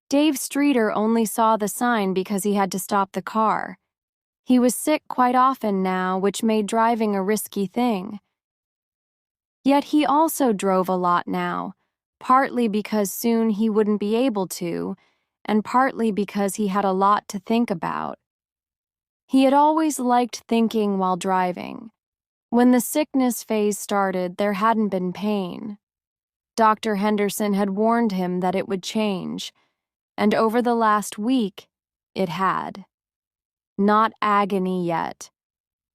Dave Streeter only saw the sign because he had to stop the car. He was sick quite often now, which made driving a risky thing. Yet he also drove a lot now, partly because soon he wouldn't be able to, and partly because he had a lot to think about. He had always liked thinking while driving. When the sickness phase started, there hadn't been pain. Dr. Henderson had warned him that it would change, and over the last week, it had. Not agony yet,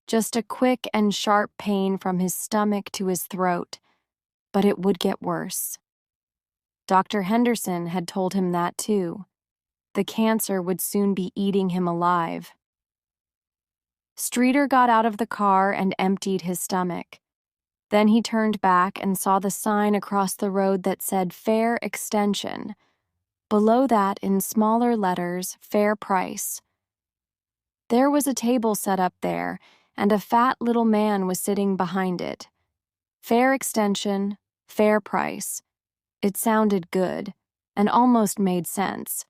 just a quick and sharp pain from his stomach to his throat, but it would get worse. Dr. Henderson had told him that too. The cancer would soon be eating him alive. Streeter got out of the car and emptied his stomach. Then he turned back and saw the sign across the road that said Fair Extension. Below that, in smaller letters, Fair Price. There was a table set up there, and a fat little man was sitting behind it. Fair Extension, Fair Price. It sounded good, and almost made sense.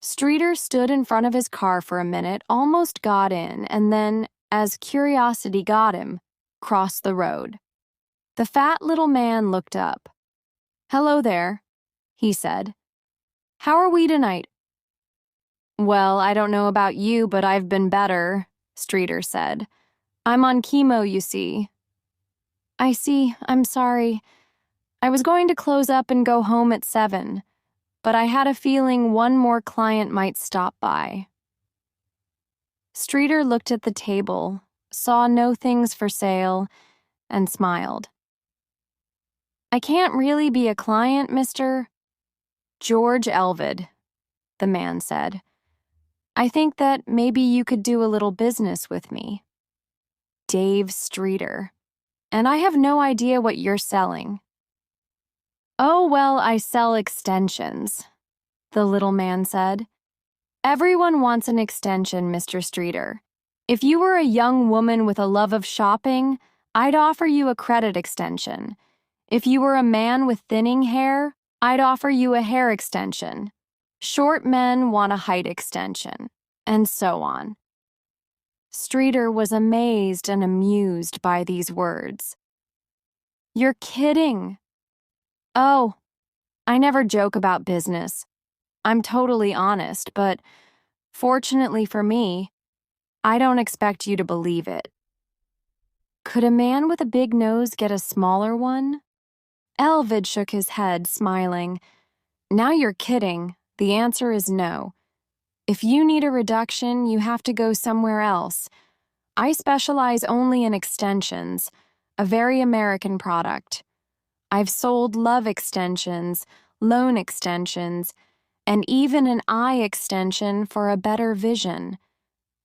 Streeter stood in front of his car for a minute, almost got in, and then, as curiosity got him, crossed the road. The fat little man looked up. "Hello there," he said. "How are we tonight?" "Well, I don't know about you, but I've been better," Streeter said. "I'm on chemo, you see." "I see. I'm sorry. I was going to close up and go home at 7, but I had a feeling one more client might stop by." Streeter looked at the table, saw no things for sale, and smiled. "I can't really be a client, Mr. George Elvid," the man said. "I think that maybe you could do a little business with me." Dave Streeter. "And I have no idea what you're selling." "Oh, well, I sell extensions," the little man said. "Everyone wants an extension, Mr. Streeter. If you were a young woman with a love of shopping, I'd offer you a credit extension. If you were a man with thinning hair, I'd offer you a hair extension. Short men want a height extension, and so on." Streeter was amazed and amused by these words. "You're kidding." "Oh, I never joke about business. I'm totally honest, but fortunately for me, I don't expect you to believe it." Could a man with a big nose get a smaller one? Elvid shook his head, smiling. "Now you're kidding. The answer is no. If you need a reduction, you have to go somewhere else. I specialize only in extensions, a very American product. I've sold love extensions, loan extensions, and even an eye extension for a better vision."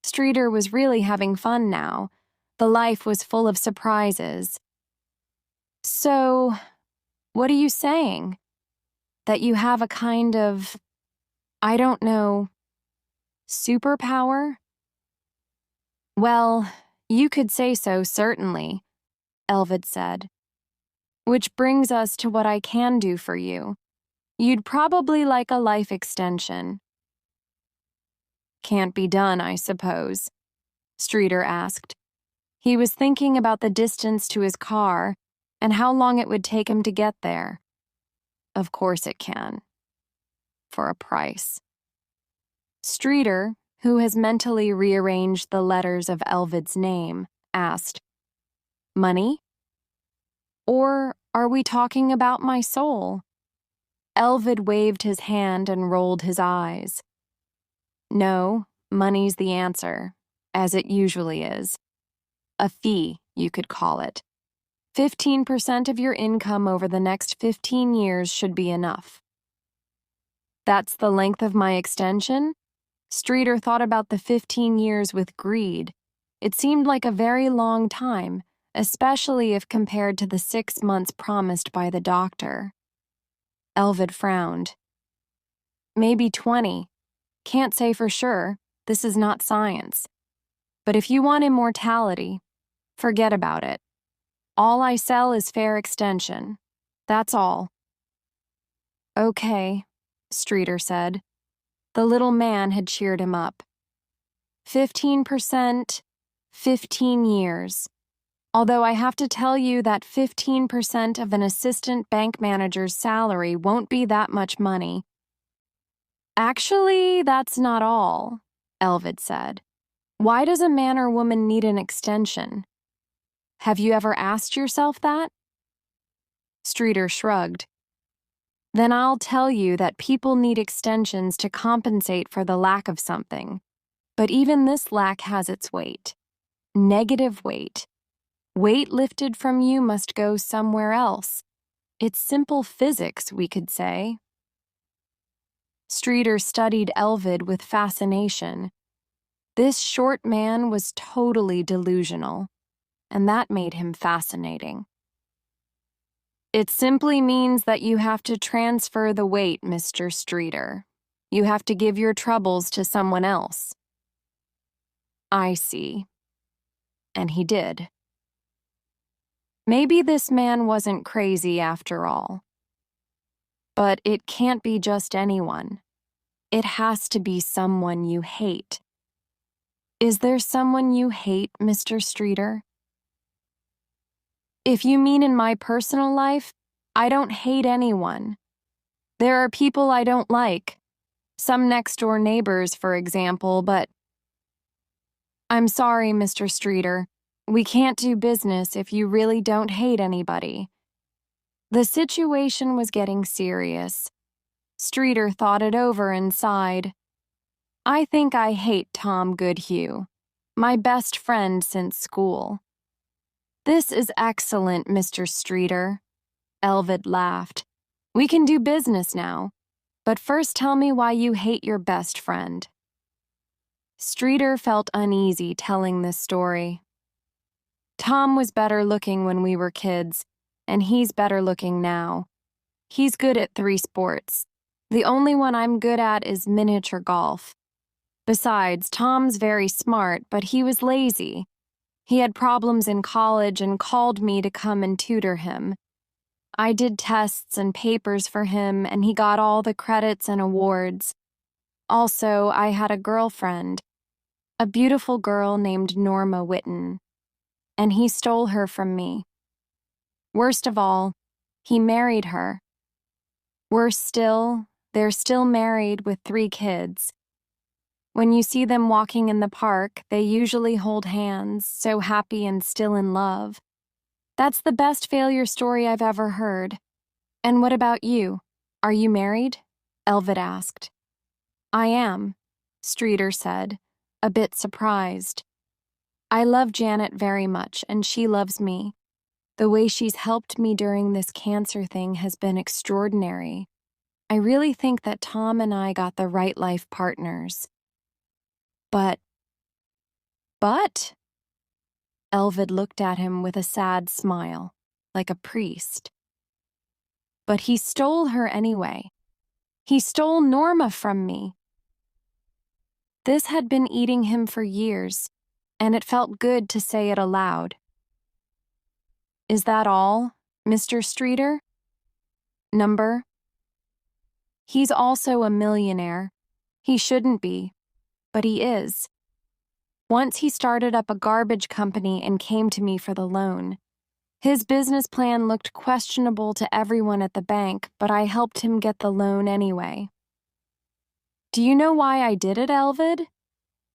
Streeter was really having fun now. The life was full of surprises. "So, what are you saying? That you have a kind of, I don't know, superpower?" "Well, you could say so, certainly," Elvid said. "Which brings us to what I can do for you. You'd probably like a life extension." "Can't be done, I suppose?" Streeter asked. He was thinking about the distance to his car and how long it would take him to get there. Of course it can. For a price. Streeter, who has mentally rearranged the letters of Elvid's name, asked, "Money? Or are we talking about my soul?" Elvid waved his hand and rolled his eyes. "No, money's the answer, as it usually is. A fee, you could call it. 15% of your income over the next 15 years should be enough." "That's the length of my extension?" Streeter thought about the 15 years with greed. It seemed like a very long time, especially if compared to the 6 months promised by the doctor. Elvid frowned. "Maybe 20. Can't say for sure. This is not science. But if you want immortality, forget about it. All I sell is fair extension. That's all." "Okay," Streeter said. The little man had cheered him up. 15%, 15 years. Although I have to tell you that 15% of an assistant bank manager's salary won't be that much money. Actually, that's not all, Elvid said. Why does a man or woman need an extension? Have you ever asked yourself that? Streeter shrugged. Then I'll tell you that people need extensions to compensate for the lack of something. But even this lack has its weight. Negative weight. Weight lifted from you must go somewhere else. It's simple physics, we could say. Streeter studied Elvid with fascination. This short man was totally delusional, and that made him fascinating. It simply means that you have to transfer the weight, Mr. Streeter. You have to give your troubles to someone else. I see. And he did. Maybe this man wasn't crazy after all. But it can't be just anyone. It has to be someone you hate. Is there someone you hate, Mr. Streeter? If you mean in my personal life, I don't hate anyone. There are people I don't like. Some next-door neighbors, for example, but... I'm sorry, Mr. Streeter. We can't do business if you really don't hate anybody. The situation was getting serious. Streeter thought it over and sighed. I think I hate Tom Goodhue, my best friend since school. This is excellent, Mr. Streeter. Elvid laughed. We can do business now, but first tell me why you hate your best friend. Streeter felt uneasy telling this story. Tom was better looking when we were kids, and he's better looking now. He's good at 3 sports. The only one I'm good at is miniature golf. Besides, Tom's very smart, but he was lazy. He had problems in college and called me to come and tutor him. I did tests and papers for him, and he got all the credits and awards. Also, I had a girlfriend, a beautiful girl named Norma Whitten, and he stole her from me. Worst of all, he married her. Worse still, they're still married with 3 kids. When you see them walking in the park, they usually hold hands, so happy and still in love. That's the best failure story I've ever heard. And what about you? Are you married? Elvid asked. I am, Streeter said, a bit surprised. I love Janet very much, and she loves me. The way she's helped me during this cancer thing has been extraordinary. I really think that Tom and I got the right life partners. But? Elvid looked at him with a sad smile, like a priest. But he stole her anyway. He stole Norma from me. This had been eating him for years, and it felt good to say it aloud. Is that all, Mr. Streeter? Number? He's also a millionaire. He shouldn't be. But he is. Once he started up a garbage company and came to me for the loan. His business plan looked questionable to everyone at the bank, but I helped him get the loan anyway. Do you know why I did it, Elvid?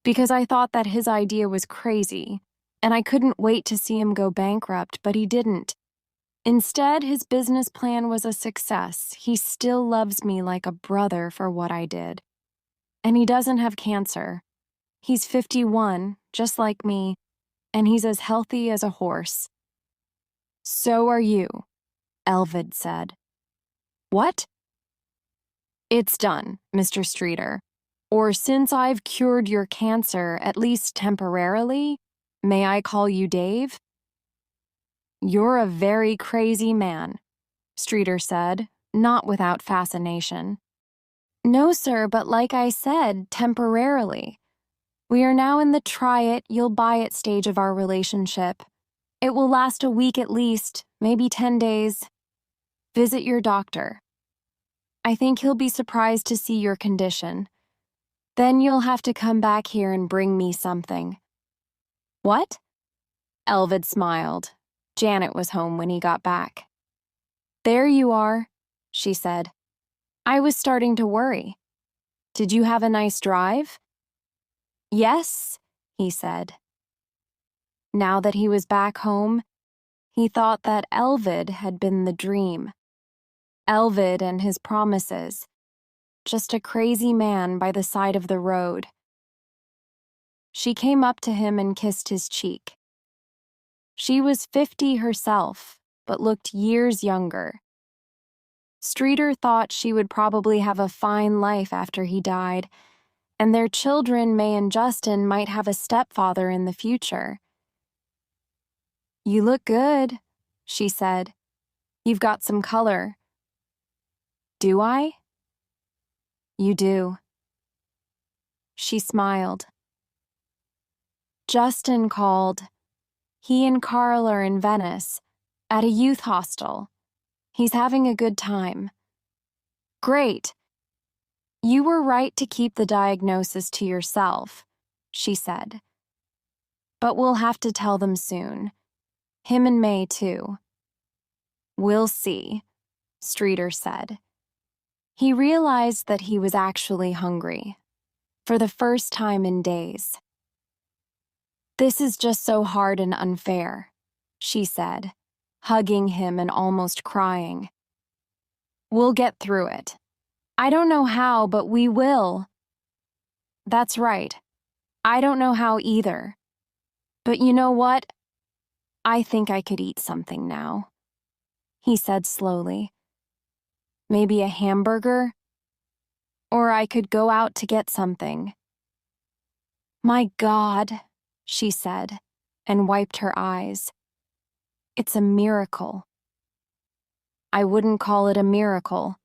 Because I thought that his idea was crazy, and I couldn't wait to see him go bankrupt, but he didn't. Instead, his business plan was a success. He still loves me like a brother for what I did. And he doesn't have cancer. He's 51, just like me, and he's as healthy as a horse. So are you, Elvid said. What? It's done, Mr. Streeter. Or since I've cured your cancer, at least temporarily, may I call you Dave? You're a very crazy man, Streeter said, not without fascination. No, sir, but like I said, temporarily. We are now in the try-it-you'll-buy-it stage of our relationship. It will last a week at least, maybe 10 days. Visit your doctor. I think he'll be surprised to see your condition. Then you'll have to come back here and bring me something." "What?" Elvid smiled. Janet was home when he got back. "There you are," she said. "I was starting to worry. Did you have a nice drive?" "Yes," he said. Now that he was back home, he thought that Elvid had been the dream. Elvid and his promises. Just a crazy man by the side of the road. She came up to him and kissed his cheek. She was 50 herself, but looked years younger. Streeter thought she would probably have a fine life after he died, and their children, May and Justin, might have a stepfather in the future. "You look good," she said. "You've got some color." "Do I?" "You do." She smiled. Justin called. He and Carl are in Venice, at a youth hostel. He's having a good time. "Great. You were right to keep the diagnosis to yourself," she said. "But we'll have to tell them soon. Him and May, too." "We'll see," Streeter said. He realized that he was actually hungry, for the first time in days. "This is just so hard and unfair," she said, hugging him and almost crying. "We'll get through it. I don't know how, but we will." "That's right. I don't know how either. But you know what? I think I could eat something now," he said slowly. "Maybe a hamburger? Or I could go out to get something." "My God," she said, and wiped her eyes. "It's a miracle." "I wouldn't call it a miracle,"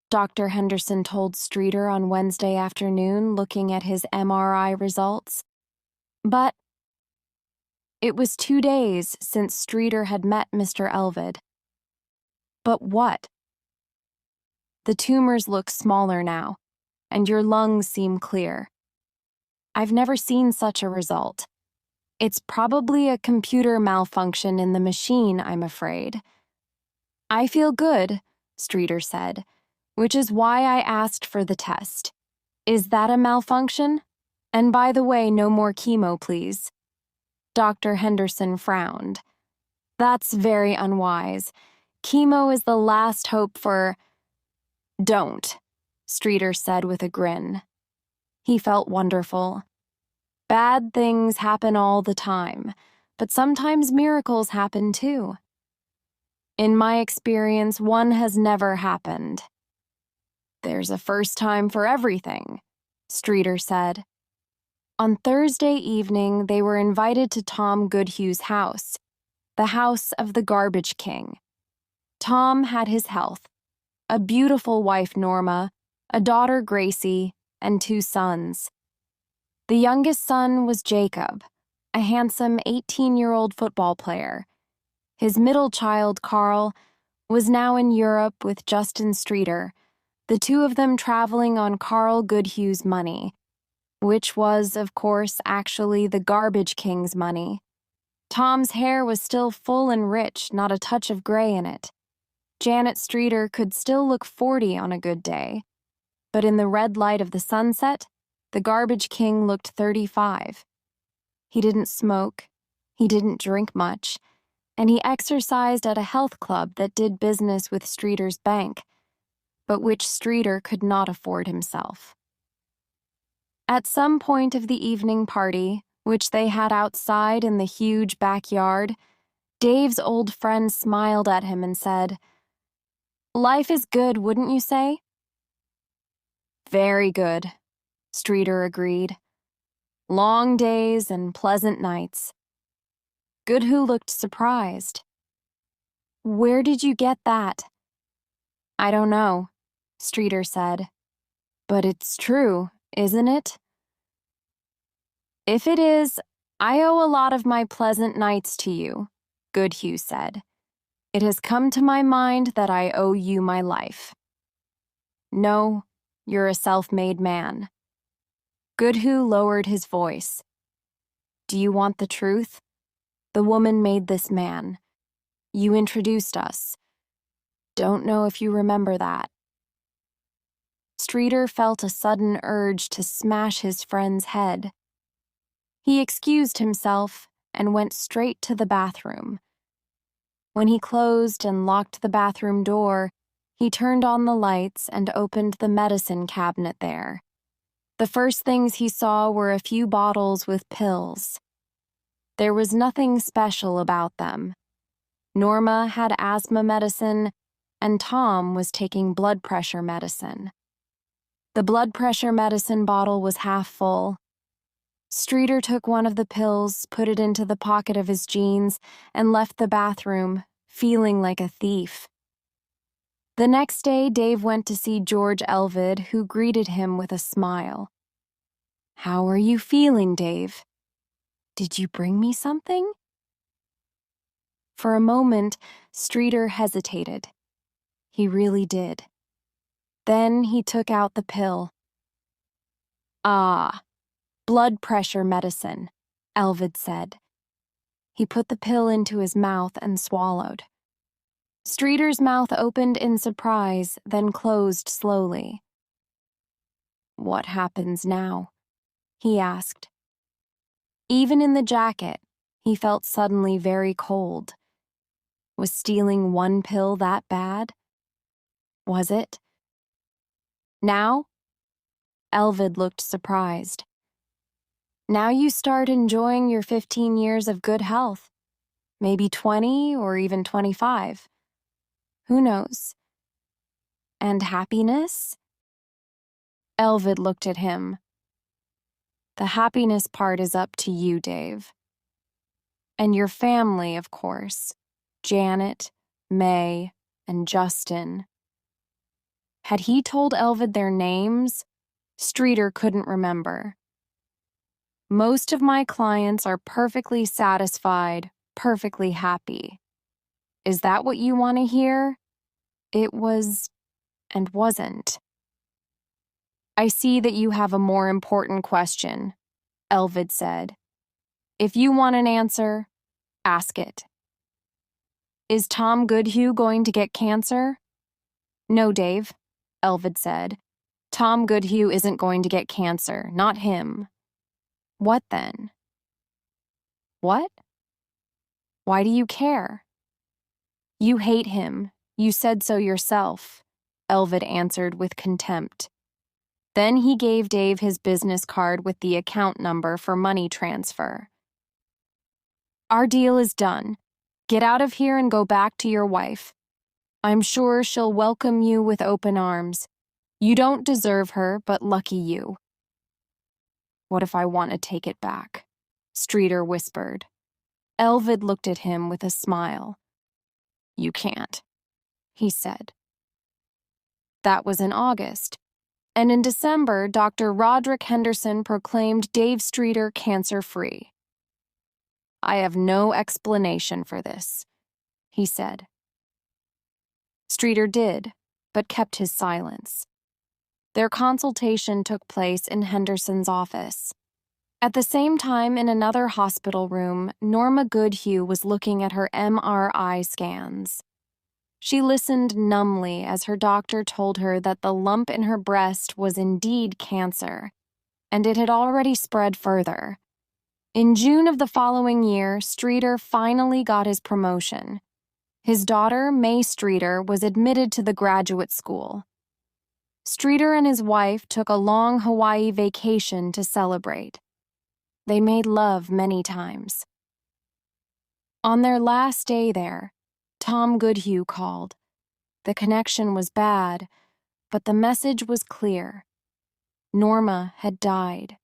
Dr. Henderson told Streeter on Wednesday afternoon, looking at his MRI results. But it was 2 days since Streeter had met Mr. Elvid. But what? "The tumors look smaller now, and your lungs seem clear. I've never seen such a result. It's probably a computer malfunction in the machine, I'm afraid." "I feel good," Streeter said, "which is why I asked for the test. Is that a malfunction? And by the way, no more chemo, please." Dr. Henderson frowned. "That's very unwise. Chemo is the last hope for—" "Don't," Streeter said with a grin. He felt wonderful. Bad things happen all the time, but sometimes miracles happen too. In my experience, one has never happened. "There's a first time for everything," Streeter said. On Thursday evening, they were invited to Tom Goodhue's house, the house of the Garbage King. Tom had his health, a beautiful wife, Norma, a daughter, Gracie, and 2 sons. The youngest son was Jacob, a handsome 18-year-old football player. His middle child, Carl, was now in Europe with Justin Streeter, the 2 of them traveling on Carl Goodhue's money, which was, of course, actually the Garbage King's money. Tom's hair was still full and rich, not a touch of gray in it. Janet Streeter could still look 40 on a good day, but in the red light of the sunset, the Garbage King looked 35. He didn't smoke, he didn't drink much, and he exercised at a health club that did business with Streeter's bank, but which Streeter could not afford himself. At some point of the evening party, which they had outside in the huge backyard, Dave's old friend smiled at him and said, "Life is good, wouldn't you say?" "Very good," Streeter agreed. "Long days and pleasant nights." Goodhue looked surprised. "Where did you get that?" "I don't know," Streeter said. "But it's true, isn't it?" "If it is, I owe a lot of my pleasant nights to you," Goodhue said. "It has come to my mind that I owe you my life." No, you're a self-made man. Goodhue lowered his voice. Do you want the truth? The woman made this man. You introduced us. Don't know if you remember that. Streeter felt a sudden urge to smash his friend's head. He excused himself and went straight to the bathroom. When he closed and locked the bathroom door, he turned on the lights and opened the medicine cabinet there. The first things he saw were a few bottles with pills. There was nothing special about them. Norma had asthma medicine, and Tom was taking blood pressure medicine. The blood pressure medicine bottle was half full. Streeter took one of the pills, put it into the pocket of his jeans, and left the bathroom, feeling like a thief. The next day, Dave went to see George Elvid, who greeted him with a smile. How are you feeling, Dave? Did you bring me something? For a moment, Streeter hesitated. He really did. Then he took out the pill. Ah, blood pressure medicine, Elvid said. He put the pill into his mouth and swallowed. Streeter's mouth opened in surprise, then closed slowly. What happens now? He asked. Even in the jacket, he felt suddenly very cold. Was stealing one pill that bad? Was it? Now? Elvid looked surprised. Now you start enjoying your 15 years of good health. Maybe 20 or even 25. Who knows? And happiness? Elvid looked at him. The happiness part is up to you, Dave. And your family, of course. Janet, May, and Justin. Had he told Elvid their names? Streeter couldn't remember. Most of my clients are perfectly satisfied, perfectly happy. Is that what you want to hear? It was and wasn't. I see that you have a more important question, Elvid said. If you want an answer, ask it. Is Tom Goodhue going to get cancer? No, Dave, Elvid said. Tom Goodhue isn't going to get cancer, not him. What then? What? Why do you care? You hate him. You said so yourself, Elvid answered with contempt. Then he gave Dave his business card with the account number for money transfer. Our deal is done. Get out of here and go back to your wife. I'm sure she'll welcome you with open arms. You don't deserve her, but lucky you. What if I want to take it back? Streeter whispered. Elvid looked at him with a smile. You can't, he said. That was in August, and in December, Dr. Roderick Henderson proclaimed Dave Streeter cancer-free. I have no explanation for this, he said. Streeter did, but kept his silence. Their consultation took place in Henderson's office. At the same time, in another hospital room, Norma Goodhue was looking at her MRI scans. She listened numbly as her doctor told her that the lump in her breast was indeed cancer, and it had already spread further. In June of the following year, Streeter finally got his promotion. His daughter, May Streeter, was admitted to the graduate school. Streeter and his wife took a long Hawaii vacation to celebrate. They made love many times. On their last day there, Tom Goodhue called. The connection was bad, but the message was clear. Norma had died.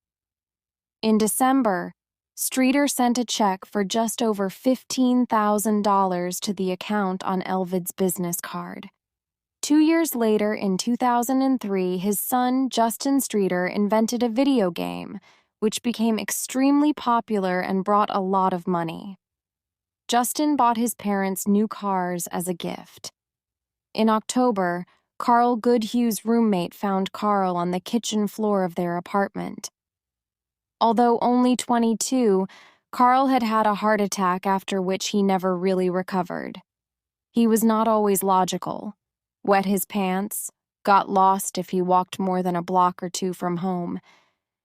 In December, Streeter sent a check for just over $15,000 to the account on Elvid's business card. 2 years later, in 2003, his son, Justin Streeter, invented a video game, which became extremely popular and brought a lot of money. Justin bought his parents new cars as a gift. In October, Carl Goodhue's roommate found Carl on the kitchen floor of their apartment. Although only 22, Carl had had a heart attack after which he never really recovered. He was not always logical, wet his pants, got lost if he walked more than a block or two from home,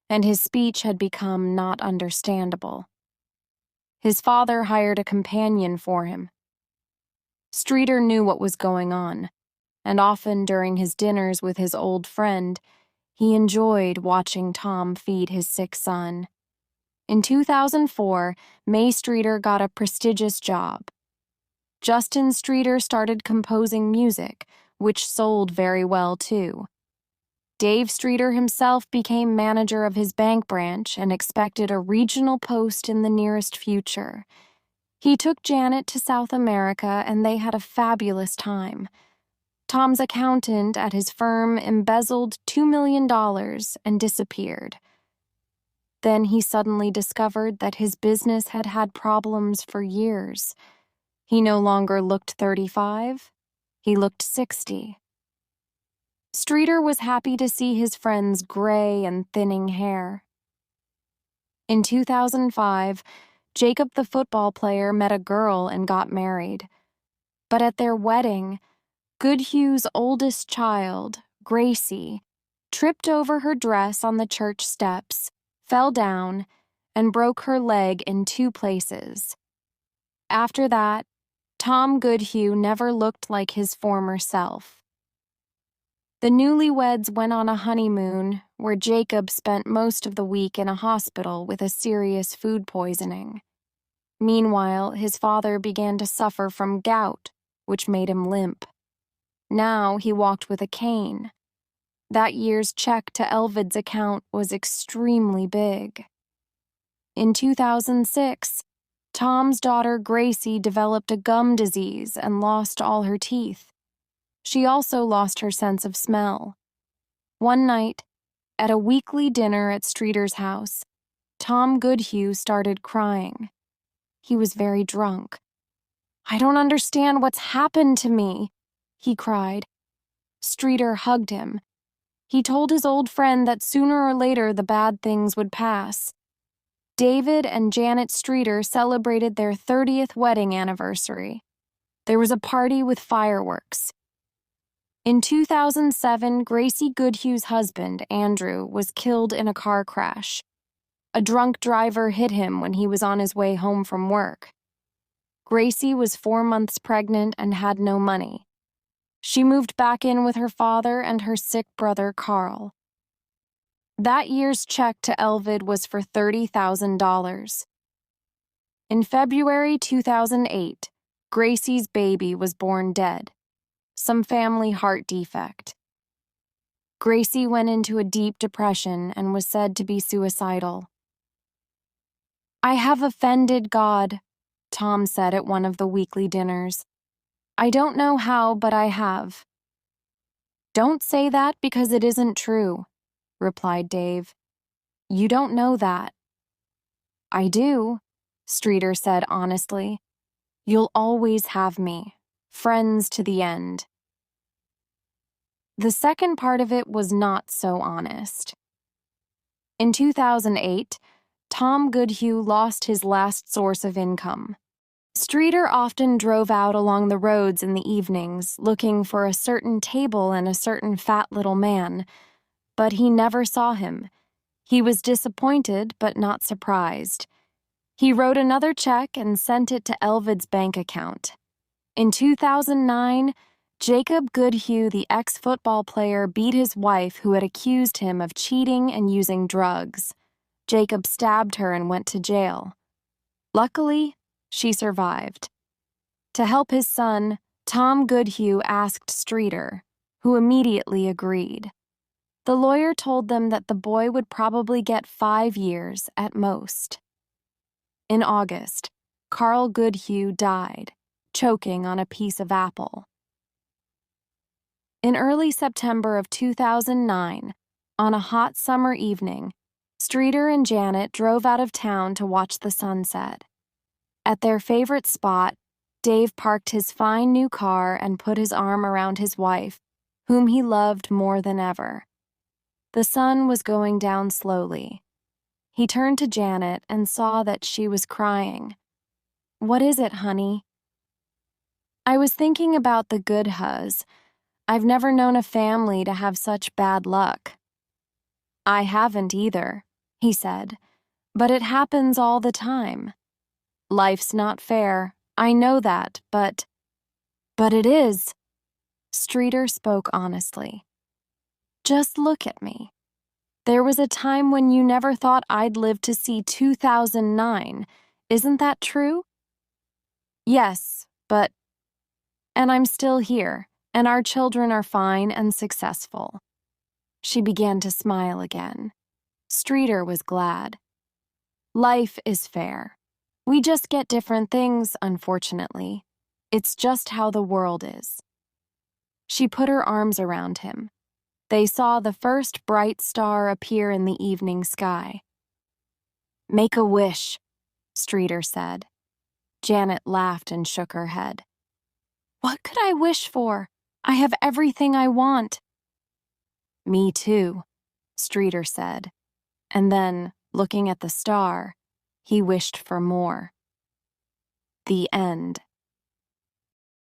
and his speech had become not understandable. His father hired a companion for him. Streeter knew what was going on, and often during his dinners with his old friend, he enjoyed watching Tom feed his sick son. In 2004, May Streeter got a prestigious job. Justin Streeter started composing music, which sold very well too. Dave Streeter himself became manager of his bank branch and expected a regional post in the nearest future. He took Janet to South America and they had a fabulous time. Tom's accountant at his firm embezzled $2 million and disappeared. Then he suddenly discovered that his business had had problems for years. He no longer looked 35, he looked 60. Streeter was happy to see his friend's gray and thinning hair. In 2005, Jacob the football player met a girl and got married. But at their wedding, Goodhue's oldest child, Gracie, tripped over her dress on the church steps, fell down, and broke her leg in 2 places. After that, Tom Goodhue never looked like his former self. The newlyweds went on a honeymoon where Jacob spent most of the week in a hospital with a serious food poisoning. Meanwhile, his father began to suffer from gout, which made him limp. Now he walked with a cane. That year's check to Elvid's account was extremely big. In 2006, Tom's daughter Gracie developed a gum disease and lost all her teeth. She also lost her sense of smell. One night, at a weekly dinner at Streeter's house, Tom Goodhue started crying. He was very drunk. "I don't understand what's happened to me," he cried. Streeter hugged him. He told his old friend that sooner or later the bad things would pass. David and Janet Streeter celebrated their 30th wedding anniversary. There was a party with fireworks. In 2007, Gracie Goodhue's husband, Andrew, was killed in a car crash. A drunk driver hit him when he was on his way home from work. Gracie was 4 months pregnant and had no money. She moved back in with her father and her sick brother, Carl. That year's check to Elvid was for $30,000. In February 2008, Gracie's baby was born dead. Some family heart defect. Gracie went into a deep depression and was said to be suicidal. "I have offended God," Tom said at one of the weekly dinners. "I don't know how, but I have." "Don't say that because it isn't true," replied Dave. "You don't know that." "I do," Streeter said honestly. "You'll always have me. Friends to the end." The second part of it was not so honest. In 2008, Tom Goodhue lost his last source of income. Streeter often drove out along the roads in the evenings looking for a certain table and a certain fat little man, but he never saw him. He was disappointed but not surprised. He wrote another check and sent it to Elvid's bank account. In 2009, Jacob Goodhue, the ex-football player, beat his wife who had accused him of cheating and using drugs. Jacob stabbed her and went to jail. Luckily, she survived. To help his son, Tom Goodhue asked Streeter, who immediately agreed. The lawyer told them that the boy would probably get 5 years at most. In August, Carl Goodhue died, choking on a piece of apple. In early September of 2009, on a hot summer evening, Streeter and Janet drove out of town to watch the sunset. At their favorite spot, Dave parked his fine new car and put his arm around his wife, whom he loved more than ever. The sun was going down slowly. He turned to Janet and saw that she was crying. "What is it, honey?" "I was thinking about the Goodhus. I've never known a family to have such bad luck." "I haven't either," he said, "but it happens all the time. Life's not fair, I know that, but it is." Streeter spoke honestly. "Just look at me. There was a time when you never thought I'd live to see 2009. Isn't that true?" "Yes, but—" "And I'm still here, and our children are fine and successful." She began to smile again. Streeter was glad. "Life is fair. We just get different things, unfortunately. It's just how the world is." She put her arms around him. They saw the first bright star appear in the evening sky. "Make a wish," Streeter said. Janet laughed and shook her head. "What could I wish for? I have everything I want." "Me too," Streeter said, and then, looking at the star, he wished for more. The end.